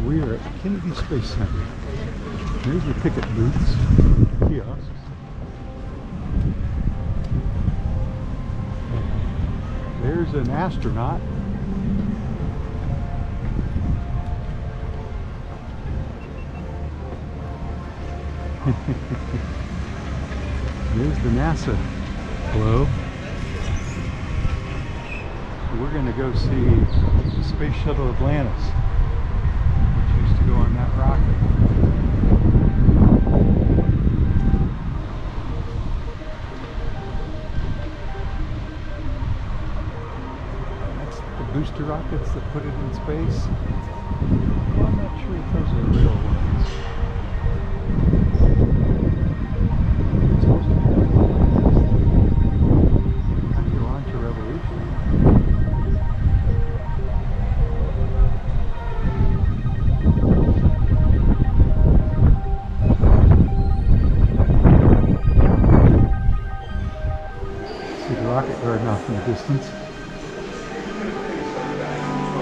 We are at Kennedy Space Center. There's your ticket booths, kiosks. There's an astronaut. There's the NASA globe. So we're going to go see the Space Shuttle Atlantis, which used to go on that rocket. That's the booster rockets that put it in space. Well, I'm not sure if those are real ones. It's supposed to be after launch of Revolution. See the rocket garden off in the distance.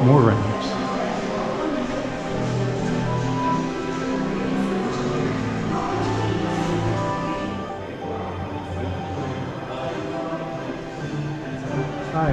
More ramps. Hi.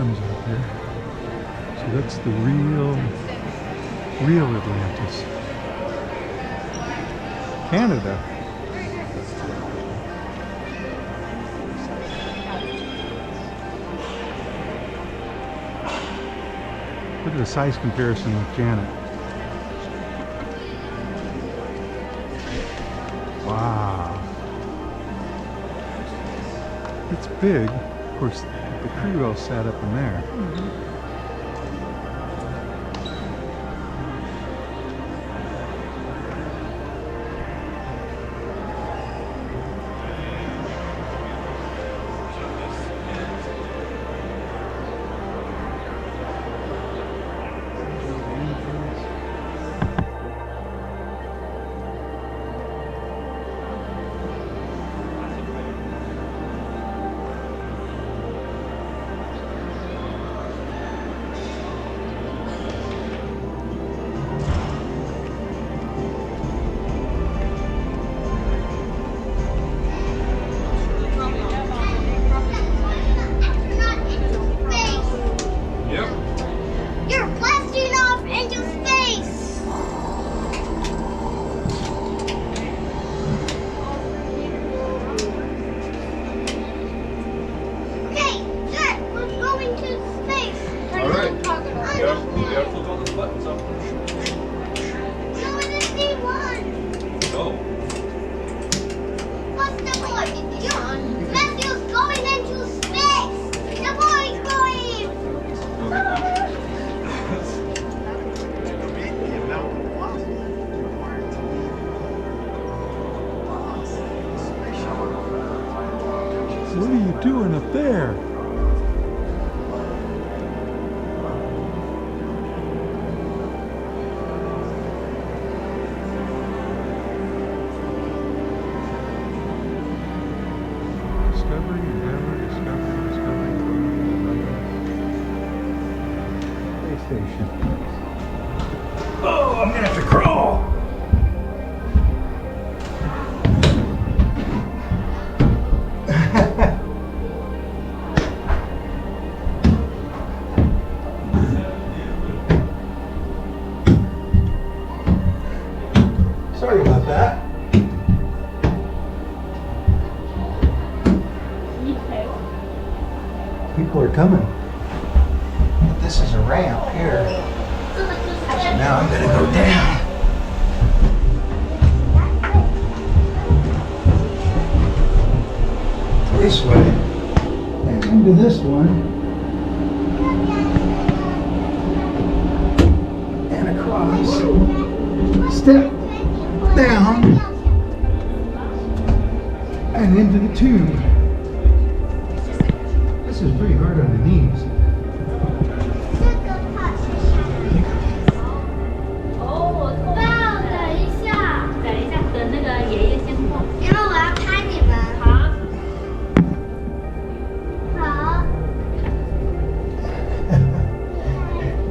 Out there. So that's the real Atlantis. Canada. Look at the size comparison with Janet. Wow. It's big. Of course, the crew all sat up in there. What are you doing up there? Discovery, Endeavor, Discovery. Space station. Oh, I'm gonna have to crawl! Sorry about that. People are coming. This is a ramp here. Now I'm gonna go down. This way. And into this one. And across. Step down. And into the tube. This is pretty hard on the knees.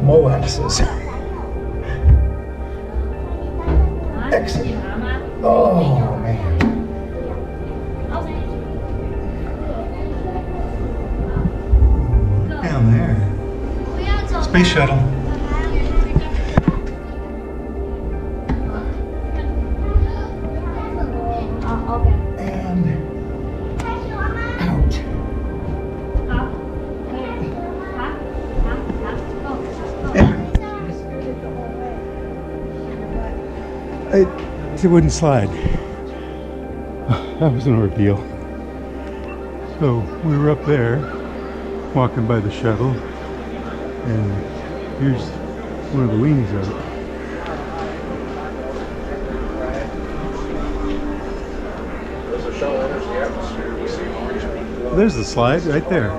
Molasses. Excellent. Oh man. Down there. Space shuttle. And out. It wouldn't slide. That was an ordeal. So we were up there walking by the shuttle, and here's one of the wings of it. There's the slide right there.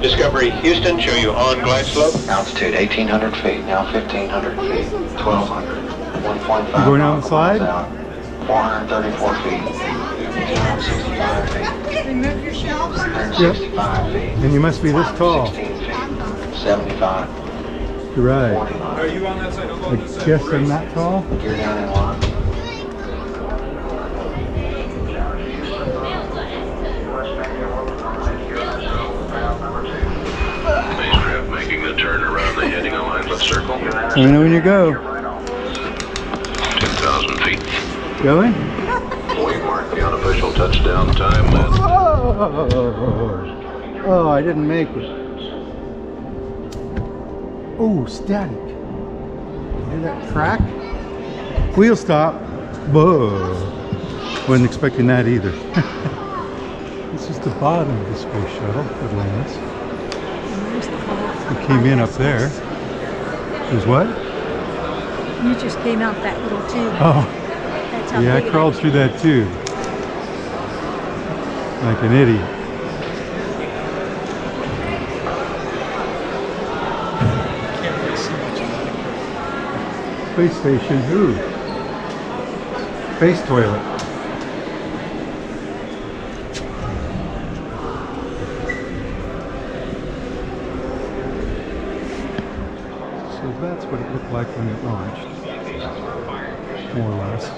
Discovery Houston, show you on glide slope. Altitude 1,800 feet, now 1,500 feet, 1,200, 1.5 You going down the slide? 434 feet, 265 feet. Remove your shelves. 165 feet. And you must be this tall. 16 feet, 75, You're right. 49. Are you on that side? I guess I'm that tall. Gear down in line. Spacecraft making the turn around the heading alignment circle. Let me know when you go. 10,000 feet. Going? Waymark the unofficial touchdown time. That's Oh, I didn't make it. Oh, static. Hear that crack? Wheel stop. Whoa. Wasn't expecting that either. This is the bottom of the space shuttle, Atlantis. We came in up there. There's what? You just came out that little tube. Oh, That's how yeah, I big it crawled is. through that too. Like an idiot. Space station, ooh. Space toilet. So that's what it looked like when it launched. More or less.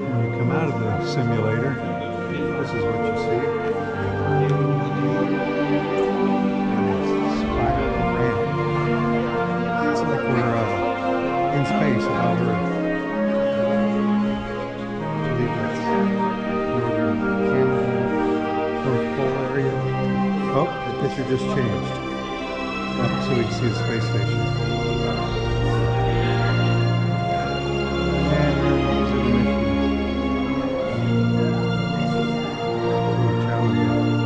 When you come out of the simulator, this is what you see. It's like we're in space above Earth. I believe that's northern Canada, North Pole area. Oh, the picture just changed. So we can see the space station. And these are the missions. Ooh, challenging.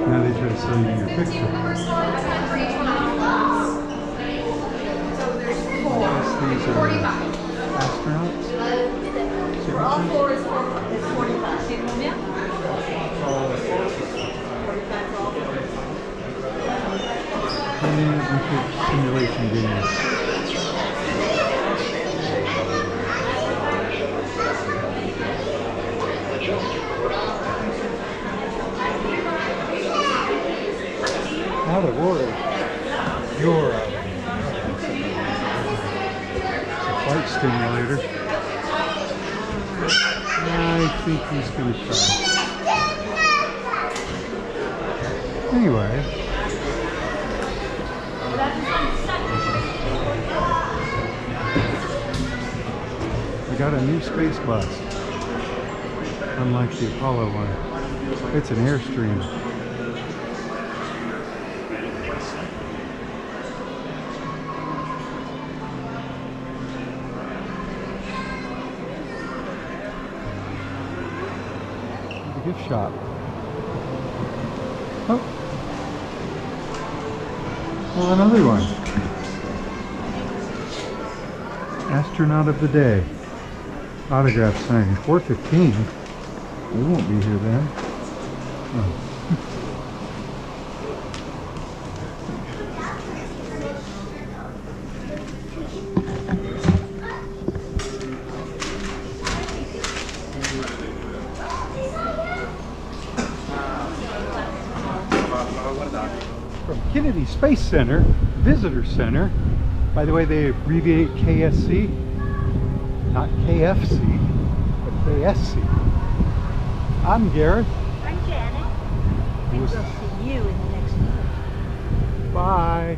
Now they try to sell you your picture. These are astronauts. All four is 45. And simulation games. Out of order. You're out. It's a flight stimulator. I think he's going to try. Anyway, we got a new space bus. Unlike the Apollo one, it's an Airstream. The gift shop. Oh, well, another one. Astronaut of the Day. Autograph signing. 4:15. We won't be here then. Oh. From Kennedy Space Center, Visitor Center. By the way, they abbreviate KSC, not KFC, but KSC. I'm Gareth. I'm Janet. And we'll see you in the next one. Bye.